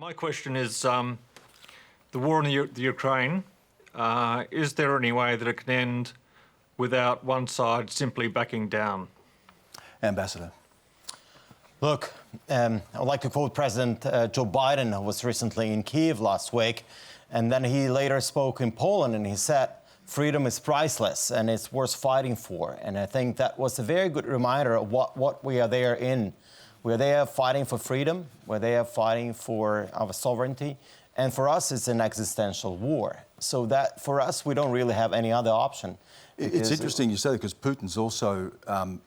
My question is, the war in the Ukraine, is there any way that it can end without one side simply backing down? Ambassador. Look, I would like to quote President Joe Biden, who was recently in Kyiv last week, and then he later spoke in Poland and he said, freedom is priceless and it's worth fighting for. And I think that was a very good reminder of what we are there in. We're there fighting for freedom, we're there fighting for our sovereignty, and for us it's an existential war. So that for us, we don't really have any other option. It's interesting you say that because Putin's also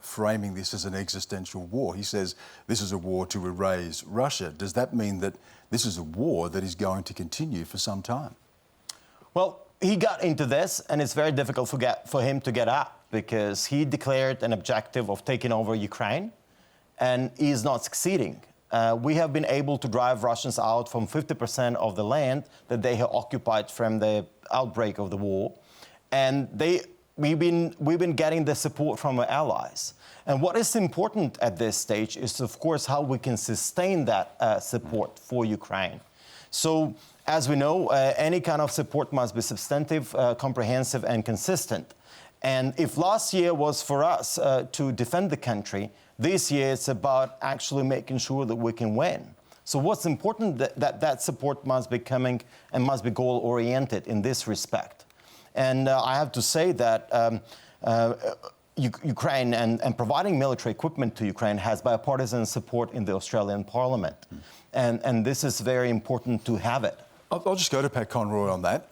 framing this as an existential war. He says this is a war to erase Russia. Does that mean that this is a war that is going to continue for some time? Well, he got into this, and it's very difficult for him to get out because he declared an objective of taking over Ukraine, and he is not succeeding. We have been able to drive Russians out from 50% of the land that they have occupied from the outbreak of the war, and we've been getting the support from our allies. And what is important at this stage is, of course, how we can sustain that support for Ukraine. So, as we know, any kind of support must be substantive, comprehensive, and consistent. And if last year was for us to defend the country, this year it's about actually making sure that we can win. So what's important that support must be coming and must be goal-oriented in this respect. And I have to say that Ukraine and providing military equipment to Ukraine has bipartisan support in the Australian Parliament. And this is very important to have it. I'll just go to Pat Conroy on that.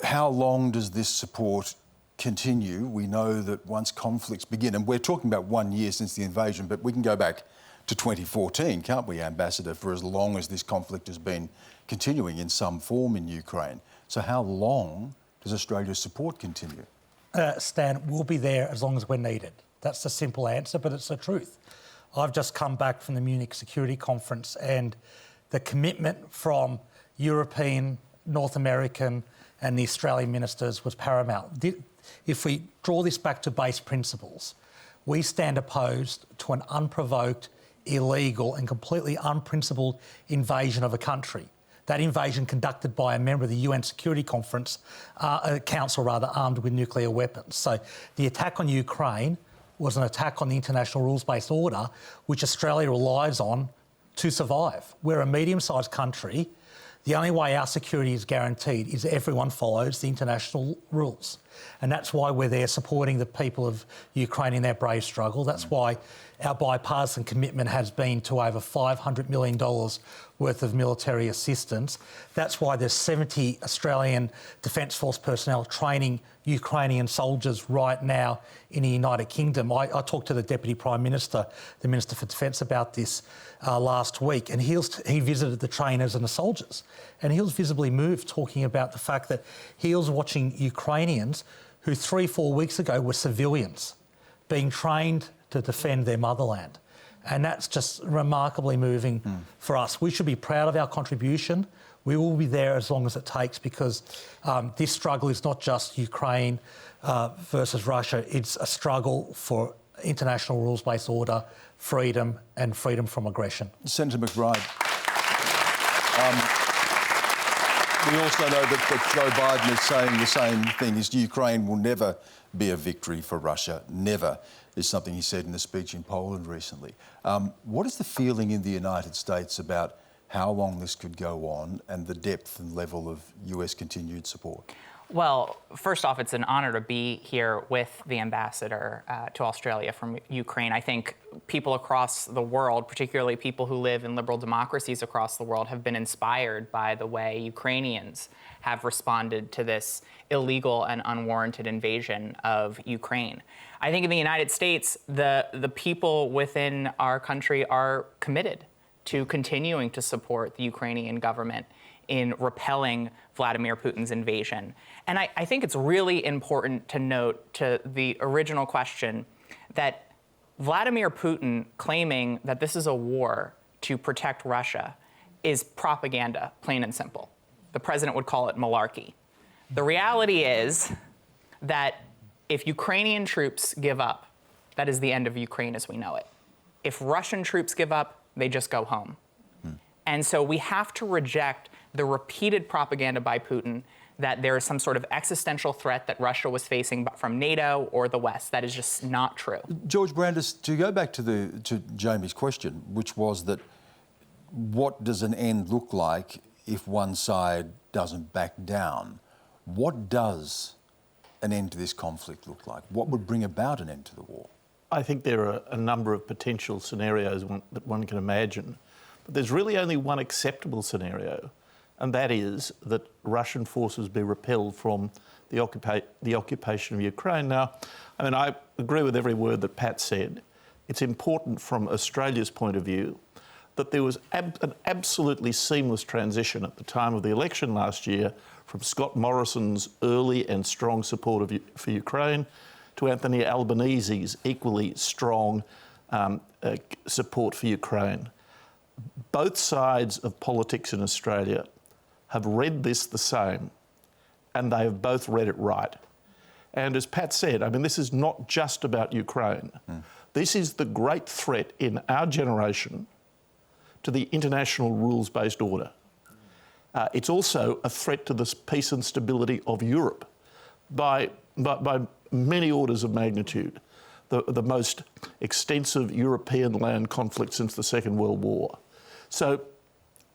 How long does this support continue? We know that once conflicts begin, and we're talking about 1 year since the invasion, but we can go back to 2014, can't we, Ambassador, for as long as this conflict has been continuing in some form in Ukraine. So how long does Australia's support continue? Stan, we'll be there as long as we're needed. That's the simple answer, but it's the truth. I've just come back from the Munich Security Conference, and the commitment from European, North American and the Australian ministers was paramount. If we draw this back to base principles, we stand opposed to an unprovoked, illegal and completely unprincipled invasion of a country. That invasion conducted by a member of the UN Security Council armed with nuclear weapons. So the attack on Ukraine was an attack on the international rules-based order, which Australia relies on to survive. We're a medium-sized country. The only way our security is guaranteed is everyone follows the international rules. And that's why we're there supporting the people of Ukraine in their brave struggle. That's why our bipartisan commitment has been to over $500 million worth of military assistance. That's why there's 70 Australian Defence Force personnel training Ukrainian soldiers right now in the United Kingdom. I talked to the Deputy Prime Minister, the Minister for Defence, about this last week, and he visited the trainers and the soldiers, and he was visibly moved, talking about the fact that he was watching Ukrainians who 3-4 weeks ago were civilians being trained to defend their motherland. And that's just remarkably moving for us. We should be proud of our contribution. We will be there as long as it takes, because this struggle is not just Ukraine versus Russia. It's a struggle for international rules-based order, freedom and freedom from aggression. Senator McBride, we also know that Joe Biden is saying the same thing, is Ukraine will never be a victory for Russia, never, is something he said in a speech in Poland recently. What is the feeling in the United States about how long this could go on and the depth and level of US continued support? Well, first off, it's an honor to be here with the ambassador to Australia from Ukraine. I think people across the world, particularly people who live in liberal democracies across the world, have been inspired by the way Ukrainians have responded to this illegal and unwarranted invasion of Ukraine. I think in the United States, the people within our country are committed to continuing to support the Ukrainian government in repelling Vladimir Putin's invasion. And I think it's really important to note, to the original question, that Vladimir Putin claiming that this is a war to protect Russia is propaganda, plain and simple. The president would call it malarkey. The reality is that if Ukrainian troops give up, that is the end of Ukraine as we know it. If Russian troops give up, they just go home. And so we have to reject the repeated propaganda by Putin that there is some sort of existential threat that Russia was facing from NATO or the West. That is just not true. George Brandis, to go back to Jamie's question, which was that what does an end look like if one side doesn't back down? What does an end to this conflict look like? What would bring about an end to the war? I think there are a number of potential scenarios that one can imagine, but there's really only one acceptable scenario, and that is that Russian forces be repelled from the occupation of Ukraine. Now, I mean, I agree with every word that Pat said. It's important from Australia's point of view that there was an absolutely seamless transition at the time of the election last year from Scott Morrison's early and strong support for Ukraine to Anthony Albanese's equally strong support for Ukraine. Both sides of politics in Australia have read this the same, and they have both read it right. And as Pat said, I mean, this is not just about Ukraine. This is the great threat in our generation to the international rules-based order. It's also a threat to the peace and stability of Europe by many orders of magnitude, the most extensive European land conflict since the Second World War. So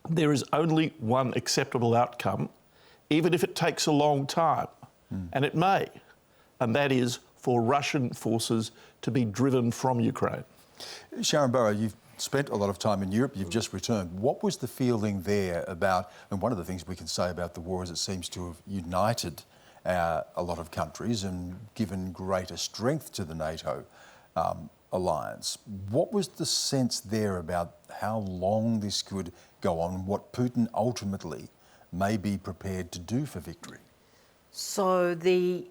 there is only one acceptable outcome, even if it takes a long time, and it may, and that is for Russian forces to be driven from Ukraine. Sharan Burrow, you've spent a lot of time in Europe, you've just returned. What was the feeling there about, and one of the things we can say about the war is it seems to have united a lot of countries and given greater strength to the NATO alliance. What was the sense there about how long this could go on and what Putin ultimately may be prepared to do for victory? So the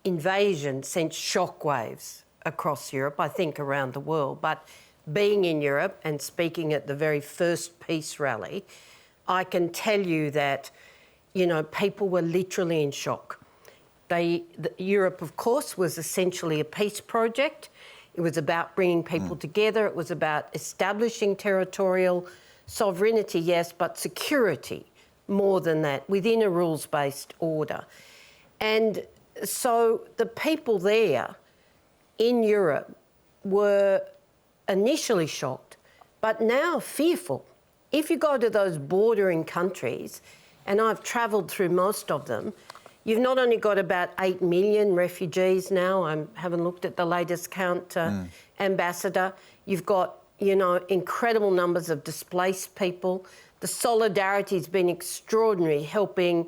invasion sent shockwaves across Europe, I think around the world, but being in Europe and speaking at the very first peace rally, I can tell you that, you know, people were literally in shock. Europe, of course, was essentially a peace project. It was about bringing people together. It was about establishing territorial sovereignty, yes, but security more than that, within a rules-based order. And so the people there in Europe were initially shocked, but now fearful. If you go to those bordering countries, and I've travelled through most of them, you've not only got about 8 million refugees now, I haven't looked at the latest count, Ambassador, you've got, you know, incredible numbers of displaced people. The solidarity's been extraordinary, helping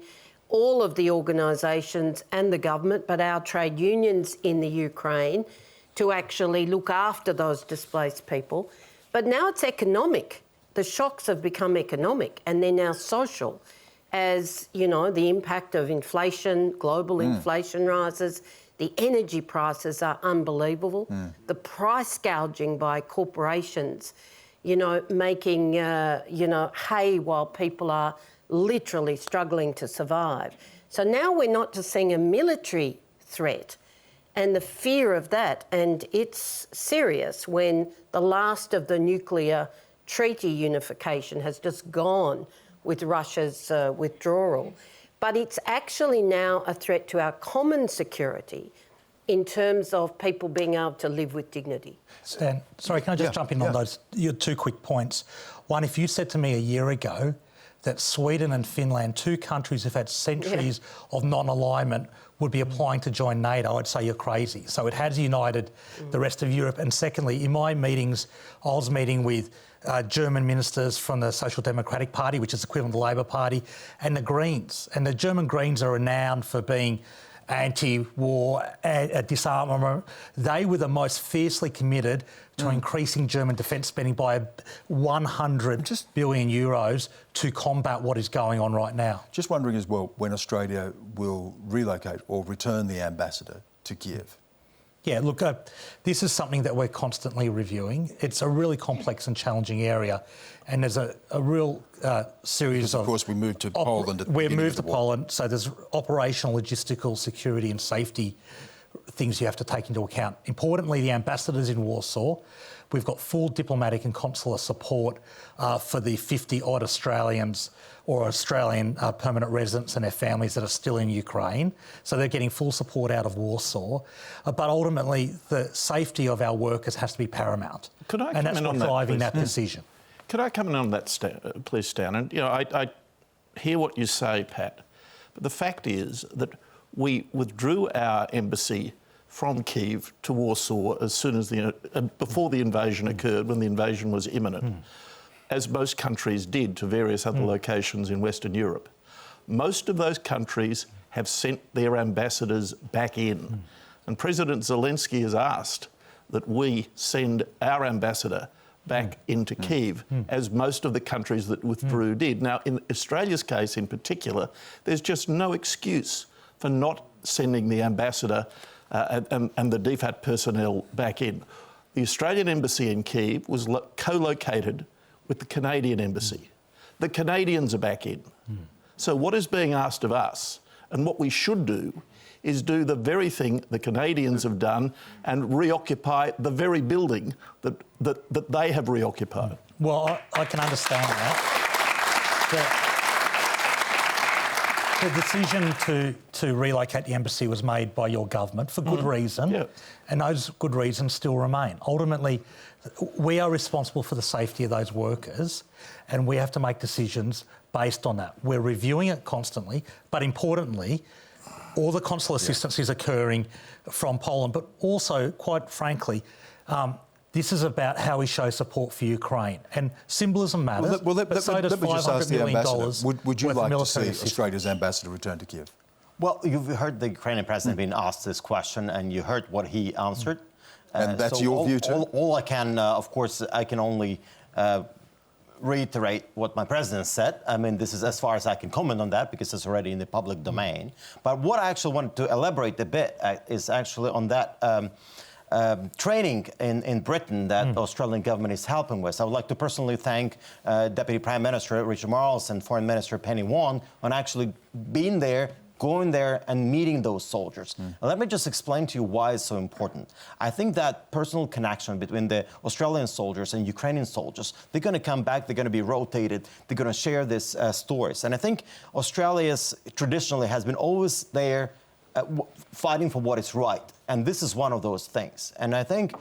all of the organisations and the government, but our trade unions in the Ukraine, to actually look after those displaced people. But now it's economic. The shocks have become economic, and they're now social. As, you know, the impact of inflation, global inflation rises, the energy prices are unbelievable. The price gouging by corporations, you know, making, you know, hay while people are literally struggling to survive. So now we're not just seeing a military threat and the fear of that, and it's serious when the last of the nuclear treaty unification has just gone with Russia's withdrawal. But it's actually now a threat to our common security in terms of people being able to live with dignity. Stan, sorry, can I just jump in on those your 2 quick points? One, if you said to me a year ago that Sweden and Finland, 2 countries who've had centuries of non-alignment, would be applying to join NATO, I'd say you're crazy. So it has united the rest of Europe. And secondly, in my meetings, I was meeting with German ministers from the Social Democratic Party, which is equivalent to the Labour Party, and the Greens. And the German Greens are renowned for being anti-war, disarmament. They were the most fiercely committed to increasing German defence spending by 100 billion euros to combat what is going on right now. Just wondering as well when Australia will relocate or return the ambassador to Kiev. Yeah, look, this is something that we're constantly reviewing. It's a really complex and challenging area, and there's a real series of... Of course, we moved to Poland at the We're beginning moved of to the war. Poland, so there's operational, logistical, security and safety things you have to take into account. Importantly, the ambassador's in Warsaw. We've got full diplomatic and consular support for the 50-odd Australians or Australian permanent residents and their families that are still in Ukraine. So they're getting full support out of Warsaw. But ultimately, the safety of our workers has to be paramount. Could I and that's comment what's on that, driving please? that decision. Could I comment on that, please, Stan? And, you know, I hear what you say, Pat, but the fact is that we withdrew our embassy from Kyiv to Warsaw as soon as before the invasion occurred, when the invasion was imminent, as most countries did to various other locations in Western Europe. Most of those countries have sent their ambassadors back in. And President Zelensky has asked that we send our ambassador back into Kyiv, as most of the countries that withdrew did. Now, in Australia's case in particular, there's just no excuse for not sending the ambassador and the DFAT personnel back in. The Australian embassy in Kyiv was co-located with the Canadian embassy. The Canadians are back in. So what is being asked of us, and what we should do, is do the very thing the Canadians have done and reoccupy the very building that they have reoccupied. Well, I can understand that. The decision to relocate the embassy was made by your government for good reason, and those good reasons still remain. Ultimately, we are responsible for the safety of those workers, and we have to make decisions based on that. We're reviewing it constantly, but importantly, all the consular assistance is occurring from Poland, but also, quite frankly, this is about how we show support for Ukraine. And symbolism matters, but so does $500 million Would you worth of like to military see assistance. Australia's ambassador return to Kiev? Well, you've heard the Ukrainian president being asked this question, and you heard what he answered. And that's your view too? All I can, of course, I can only reiterate what my president said. I mean, this is as far as I can comment on that because it's already in the public domain. But what I actually wanted to elaborate a bit is actually on that training in Britain that the Australian government is helping with. I would like to personally thank Deputy Prime Minister Richard Marles and Foreign Minister Penny Wong on actually being there, going there and meeting those soldiers. Let me just explain to you why it's so important. I think that personal connection between the Australian soldiers and Ukrainian soldiers, they're going to come back, they're going to be rotated, they're going to share these stories. And I think Australia traditionally has been always there fighting for what is right. And this is one of those things. And I think,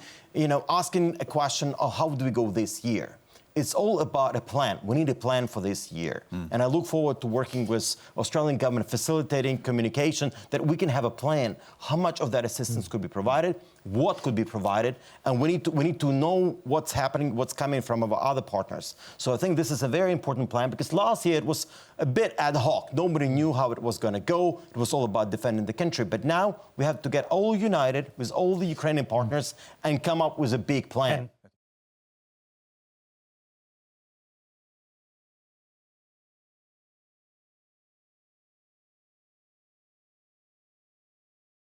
asking a question of how do we go this year? It's all about a plan. We need a plan for this year. And I look forward to working with Australian government, facilitating communication, that we can have a plan. How much of that assistance could be provided? What could be provided? And we need to know what's happening, what's coming from our other partners. So I think this is a very important plan because last year it was a bit ad hoc. Nobody knew how it was going to go. It was all about defending the country. But now we have to get all united with all the Ukrainian partners and come up with a big plan.